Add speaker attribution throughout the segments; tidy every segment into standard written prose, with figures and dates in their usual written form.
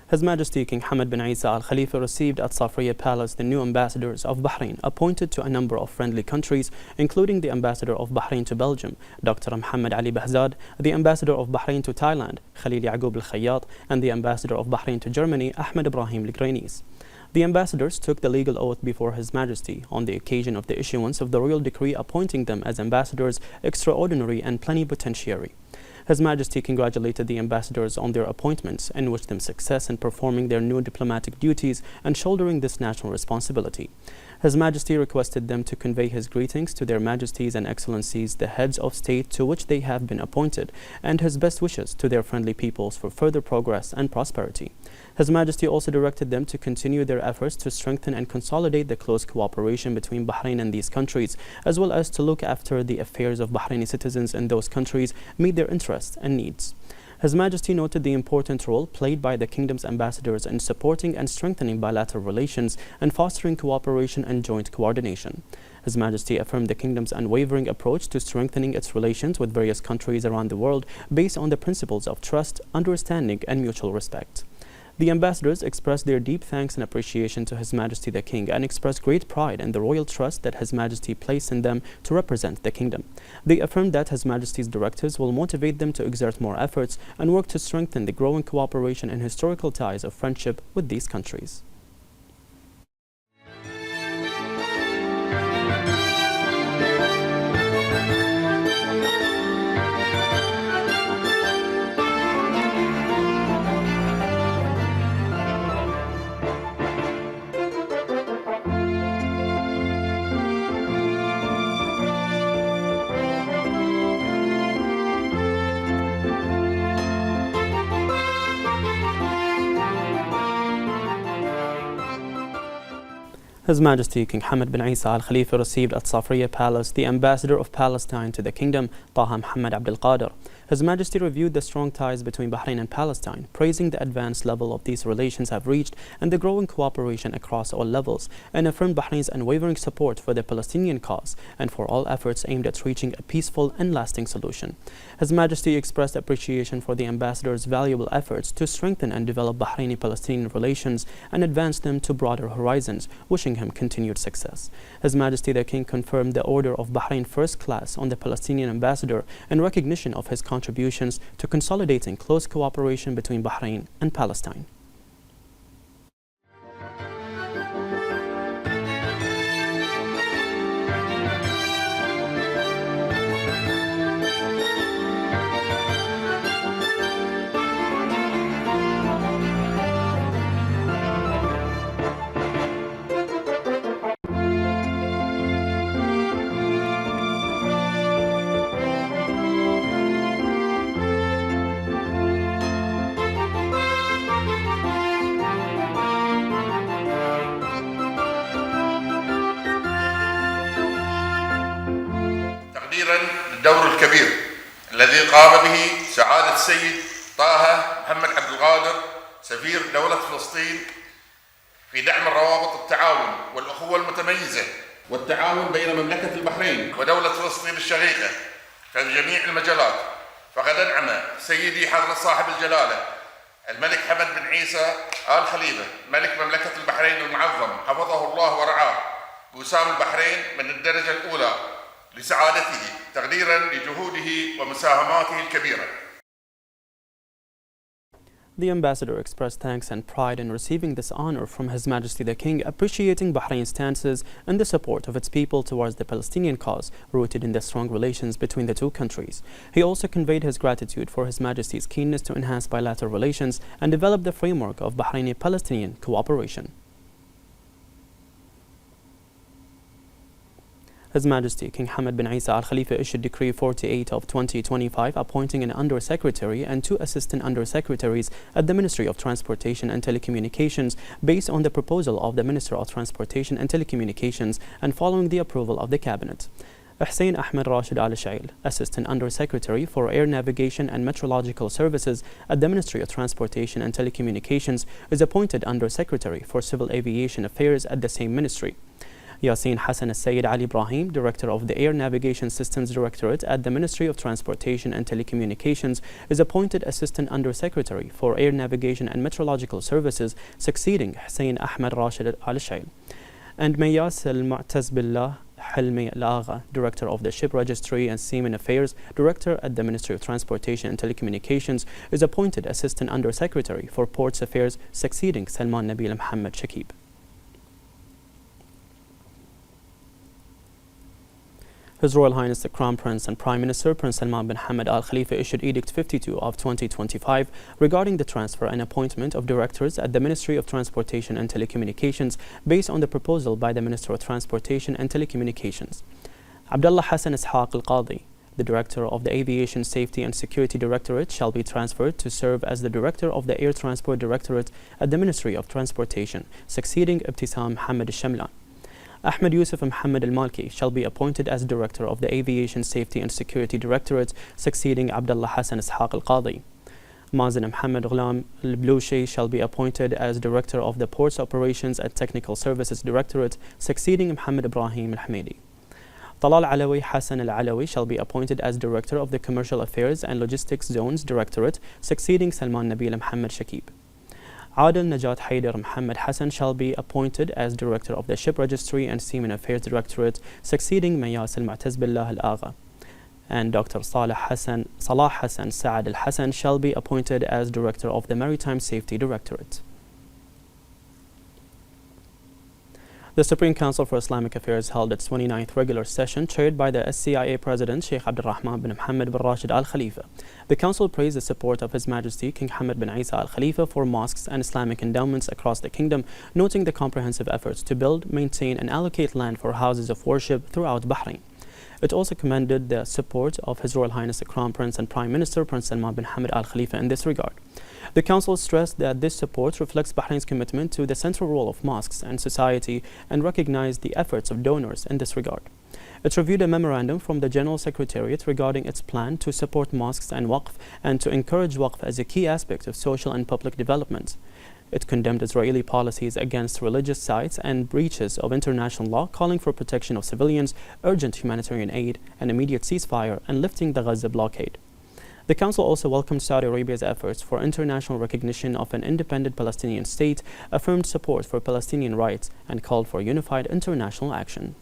Speaker 1: His Majesty King Hamad bin Isa Al Khalifa received at Safriya Palace the new ambassadors of Bahrain, appointed to a number of friendly countries, including the ambassador of Bahrain to Belgium, Dr. Mohammed Ali Bahzad, the ambassador of Bahrain to Thailand, Khalil Yaqub Al Khayyat, and the ambassador of Bahrain to Germany, Ahmed Ibrahim Al Grainis. The ambassadors took the legal oath before His Majesty on the occasion of the issuance of the royal decree appointing them as ambassadors extraordinary and plenipotentiary. His Majesty congratulated the ambassadors on their appointments and wished them success in performing their new diplomatic duties and shouldering this national responsibility. His Majesty requested them to convey his greetings to their Majesties and Excellencies, the heads of state to which they have been appointed, and his best wishes to their friendly peoples for further progress and prosperity. His Majesty also directed them to continue their efforts to strengthen and consolidate the close cooperation between Bahrain and these countries, as well as to look after the affairs of Bahraini citizens in those countries, meet their interests and needs. His Majesty noted the important role played by the kingdom's ambassadors in supporting and strengthening bilateral relations and fostering cooperation and joint coordination. His Majesty affirmed the kingdom's unwavering approach to strengthening its relations with various countries around the world based on the principles of trust, understanding, and mutual respect. The ambassadors expressed their deep thanks and appreciation to His Majesty the King and expressed great pride in the royal trust that His Majesty placed in them to represent the kingdom. They affirmed that His Majesty's directives will motivate them to exert more efforts and work to strengthen the growing cooperation and historical ties of friendship with these countries. His Majesty King Hamad bin Isa Al Khalifa received at Safriya Palace the ambassador of Palestine to the kingdom, Taha Muhammad Abdul Qadir. His Majesty reviewed the strong ties between Bahrain and Palestine, praising the advanced level of these relations have reached and the growing cooperation across all levels, and affirmed Bahrain's unwavering support for the Palestinian cause and for all efforts aimed at reaching a peaceful and lasting solution. His Majesty expressed appreciation for the ambassador's valuable efforts to strengthen and develop Bahraini-Palestinian relations and advance them to broader horizons, wishing him continued success. His Majesty the King confirmed the Order of Bahrain First Class on the Palestinian ambassador in recognition of his contributions to consolidating close cooperation between Bahrain and Palestine.
Speaker 2: الدور الكبير الذي قام به سعادة السيد طه محمد عبد القادر سفير دولة فلسطين في دعم الروابط التعاون والأخوة المتميزة والتعاون بين مملكة البحرين ودولة فلسطين الشقيقة في جميع المجالات. فقد أنعم سيدي حضرة صاحب الجلالة الملك حمد بن عيسى آل خليفة ملك مملكة البحرين المعظم حفظه الله ورعاه بوسام البحرين من الدرجة الأولى لسعادته تقديرا لجهوده ومساهماته الكبيرة.
Speaker 1: The ambassador expressed thanks and pride in receiving this honor from His Majesty the King, appreciating Bahrain's stances and the support of its people towards the Palestinian cause, rooted in the strong relations between the two countries. He also conveyed his gratitude for His Majesty's keenness to enhance bilateral relations and develop the framework of Bahraini-Palestinian cooperation. His Majesty King Hamad bin Isa Al Khalifa issued Decree 48 of 2025 appointing an Undersecretary and 2 Assistant Undersecretaries at the Ministry of Transportation and Telecommunications based on the proposal of the Minister of Transportation and Telecommunications and following the approval of the Cabinet. Hussein Ahmed Rashid Al Shail, Assistant Undersecretary for Air Navigation and Meteorological Services at the Ministry of Transportation and Telecommunications, is appointed Undersecretary for Civil Aviation Affairs at the same ministry. Yasin Hassan Sayyid Ali Ibrahim, Director of the Air Navigation Systems Directorate at the Ministry of Transportation and Telecommunications, is appointed Assistant Undersecretary for Air Navigation and Meteorological Services, succeeding Hussein Ahmed Rashid Al-Shail. And Mayas Al-Mu'taz Billah Halmi Al-Agha, Director of the Ship Registry and Seamen Affairs, Director at the Ministry of Transportation and Telecommunications, is appointed Assistant Undersecretary for Ports Affairs, succeeding Salman Nabil Muhammad Shakib. His Royal Highness the Crown Prince and Prime Minister Prince Salman bin Hamad Al Khalifa issued Edict 52 of 2025 regarding the transfer and appointment of directors at the Ministry of Transportation and Telecommunications based on the proposal by the Minister of Transportation and Telecommunications. Abdullah Hassan Ishaq Al Qadi, the Director of the Aviation Safety and Security Directorate, shall be transferred to serve as the Director of the Air Transport Directorate at the Ministry of Transportation, succeeding Ibtisam Muhammad Al-Shamlan. Ahmed Yusuf Muhammad Al-Malki shall be appointed as Director of the Aviation Safety and Security Directorate, succeeding Abdullah Hassan Ishaq Al-Qadi. Mazen Muhammad Ghulam Al-Blushi shall be appointed as Director of the Ports Operations and Technical Services Directorate, succeeding Muhammad Ibrahim Al-Hamidi. Talal Alawi Hassan Al-Alawi shall be appointed as Director of the Commercial Affairs and Logistics Zones Directorate, succeeding Salman Nabil Muhammad Shakib. Adil Najat Haider Muhammad Hassan shall be appointed as Director of the Ship Registry and Seamen Affairs Directorate, succeeding Mayas Al-Mu'taz Billah Al-Agha. And Dr. Salah Hassan Saad Al-Hassan shall be appointed as Director of the Maritime Safety Directorate. The Supreme Council for Islamic Affairs held its 29th regular session, chaired by the SCIA President Sheikh Abdul Rahman bin Mohammed bin Rashid Al Khalifa. The Council praised the support of His Majesty King Hamad bin Isa Al Khalifa for mosques and Islamic endowments across the kingdom, noting the comprehensive efforts to build, maintain, and allocate land for houses of worship throughout Bahrain. It also commended the support of His Royal Highness the Crown Prince and Prime Minister Prince Salman bin Hamad Al Khalifa in this regard. The Council stressed that this support reflects Bahrain's commitment to the central role of mosques and society and recognized the efforts of donors in this regard. It reviewed a memorandum from the General Secretariat regarding its plan to support mosques and waqf and to encourage waqf as a key aspect of social and public development. It condemned Israeli policies against religious sites and breaches of international law, calling for protection of civilians, urgent humanitarian aid, an immediate ceasefire, and lifting the Gaza blockade. The Council also welcomed Saudi Arabia's efforts for international recognition of an independent Palestinian state, affirmed support for Palestinian rights, and called for unified international action.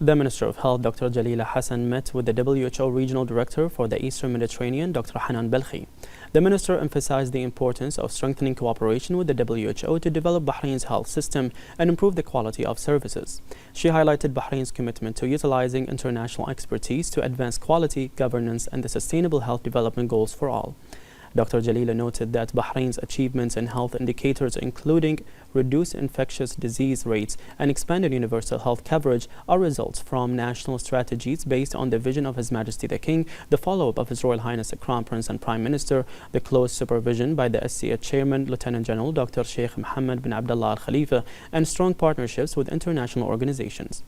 Speaker 1: The Minister of Health, Dr. Jalila Hassan, met with the WHO Regional Director for the Eastern Mediterranean, Dr. Hanan Belkhi. The Minister emphasized the importance of strengthening cooperation with the WHO to develop Bahrain's health system and improve the quality of services. She highlighted Bahrain's commitment to utilizing international expertise to advance quality, governance, and the sustainable health development goals for all. Dr. Jalila noted that Bahrain's achievements in health indicators, including reduced infectious disease rates and expanded universal health coverage, are results from national strategies based on the vision of His Majesty the King, the follow-up of His Royal Highness the Crown Prince and Prime Minister, the close supervision by the SCA Chairman, Lieutenant General Dr. Sheikh Mohammed bin Abdullah Al Khalifa, and strong partnerships with international organizations.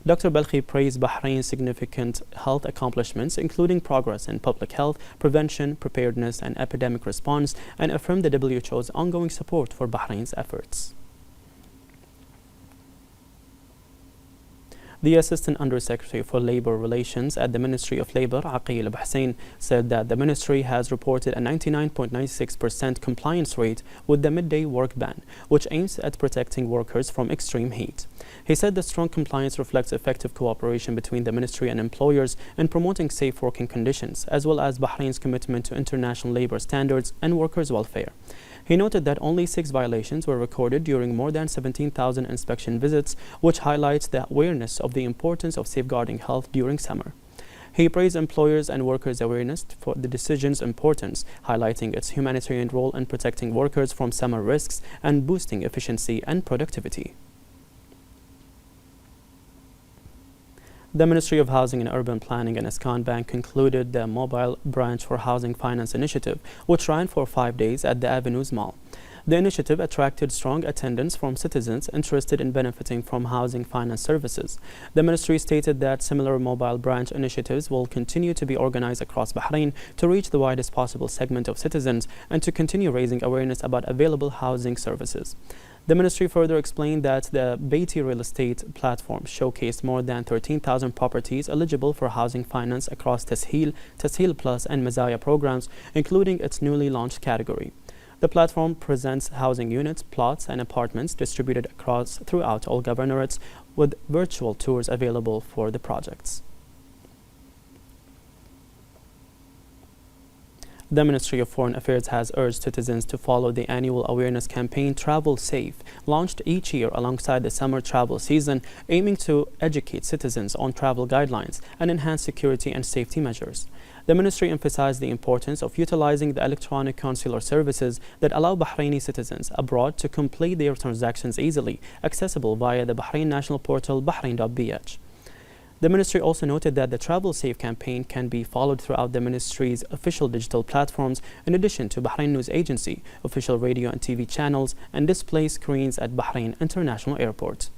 Speaker 1: Dr. Belkhi praised Bahrain's significant health accomplishments, including progress in public health, prevention, preparedness, and epidemic response, and affirmed the WHO's ongoing support for Bahrain's efforts. The Assistant Undersecretary for Labor Relations at the Ministry of Labor, Aqil Al-Hussein, said that the ministry has reported a 99.96% compliance rate with the midday work ban, which aims at protecting workers from extreme heat. He said the strong compliance reflects effective cooperation between the ministry and employers in promoting safe working conditions, as well as Bahrain's commitment to international labor standards and workers' welfare. He noted that only 6 violations were recorded during more than 17,000 inspection visits, which highlights the awareness of the importance of safeguarding health during summer. He praised employers' and workers' awareness for the decision's importance, highlighting its humanitarian role in protecting workers from summer risks and boosting efficiency and productivity. The Ministry of Housing and Urban Planning and Eskan Bank concluded the Mobile Branch for Housing Finance Initiative, which ran for 5 days at the Avenues Mall. The initiative attracted strong attendance from citizens interested in benefiting from housing finance services. The ministry stated that similar mobile branch initiatives will continue to be organized across Bahrain to reach the widest possible segment of citizens and to continue raising awareness about available housing services. The ministry further explained that the Beatty real estate platform showcased more than 13,000 properties eligible for housing finance across Tasheel, Tasheel Plus and Mazaya programs, including its newly launched category. The platform presents housing units, plots and apartments distributed throughout all governorates with virtual tours available for the projects. The Ministry of Foreign Affairs has urged citizens to follow the annual awareness campaign Travel Safe, launched each year alongside the summer travel season, aiming to educate citizens on travel guidelines and enhance security and safety measures. The ministry emphasized the importance of utilizing the electronic consular services that allow Bahraini citizens abroad to complete their transactions easily, accessible via the Bahrain national portal Bahrain.bh. The ministry also noted that the Travel Safe campaign can be followed throughout the ministry's official digital platforms, in addition to Bahrain News Agency, official radio and TV channels, and display screens at Bahrain International Airport.